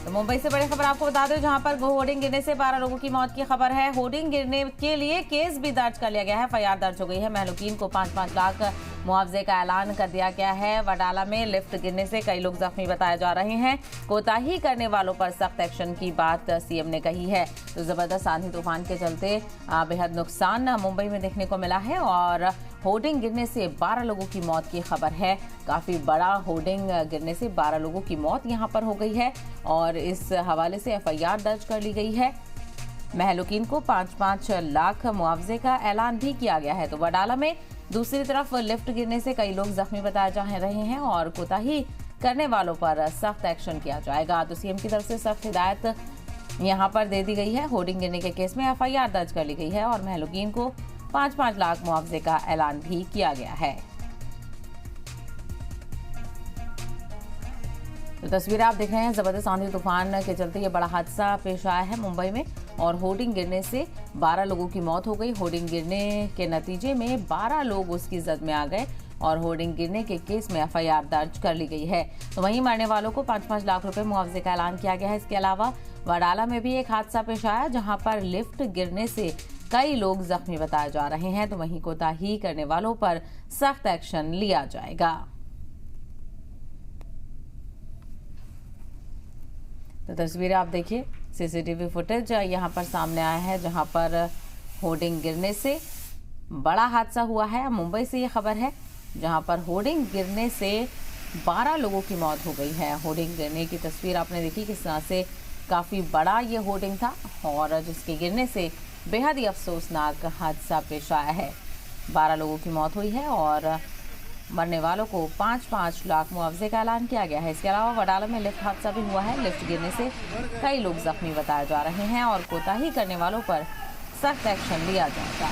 तो मुंबई से बड़ी खबर आपको बता दें, जहां पर होर्डिंग गिरने से 12 लोगों की मौत की खबर है। होर्डिंग गिरने के लिए केस भी दर्ज कर लिया गया है, एफआईआर दर्ज हो गई है। महलूकीन को 5-5 लाख मुआवजे का ऐलान कर दिया गया है। वडाला में लिफ्ट गिरने से कई लोग जख्मी बताए जा रहे हैं। कोताही करने वालों पर सख्त एक्शन की बात सीएम ने कही है। तो जबरदस्त आंधी तूफान के चलते बेहद नुकसान मुंबई में देखने को मिला है और होर्डिंग गिरने से 12 लोगों की मौत की खबर है। काफी बड़ा होर्डिंग गिरने से 12 लोगों की मौत यहां पर हो गई है और इस हवाले से एफआईआर दर्ज कर ली गई है। महलूकीन को 5-5 लाख मुआवजे का ऐलान भी किया गया है। तो वडाला में दूसरी तरफ लिफ्ट गिरने से कई लोग जख्मी बताए जा रहे हैं और कोताही करने वालों पर सख्त एक्शन किया जाएगा। तो सीएम की तरफ से सख्त हिदायत यहां पर दे दी गई है। होर्डिंग गिरने के केस में एफआईआर दर्ज कर ली गई है और महलूकीन को 5-5 लाख मुआवजे का ऐलान भी किया गया है। तो तस्वीरें आप देख रहे हैं, जबरदस्त आंधी तूफान के चलते ये बड़ा हादसा पेश आया है मुंबई में और होर्डिंग गिरने से 12 लोगों की मौत हो गई। होर्डिंग गिरने के नतीजे में 12 लोग उसकी जद में आ गए और होर्डिंग गिरने के केस में एफआईआर दर्ज कर ली गई है। तो वहीं मरने वालों को 5-5 लाख रुपए मुआवजे का ऐलान किया गया है। इसके अलावा वडाला में भी एक हादसा पेश आया, जहां पर लिफ्ट गिरने से कई लोग जख्मी बताए जा रहे हैं। तो वहीं कोताही करने वालों पर सख्त एक्शन लिया जाएगा। तो तस्वीरें आप देखिए, सीसीटीवी फुटेज यहां पर सामने आया है, जहां पर होर्डिंग गिरने से बड़ा हादसा हुआ है। मुंबई से ये खबर है, जहां पर होर्डिंग गिरने से 12 लोगों की मौत हो गई है। होर्डिंग गिरने की तस्वीर आपने देखी, किस तरह से काफी बड़ा ये होर्डिंग था और जिसके गिरने से बेहद ही अफसोसनाक हादसा पेश आया है। 12 लोगों की मौत हुई है और मरने वालों को 5-5 लाख मुआवजे का ऐलान किया गया है। इसके अलावा वडाला में लिफ्ट हादसा भी हुआ है। लिफ्ट गिरने से कई लोग जख्मी बताए जा रहे हैं और कोताही करने वालों पर सख्त एक्शन लिया जाएगा।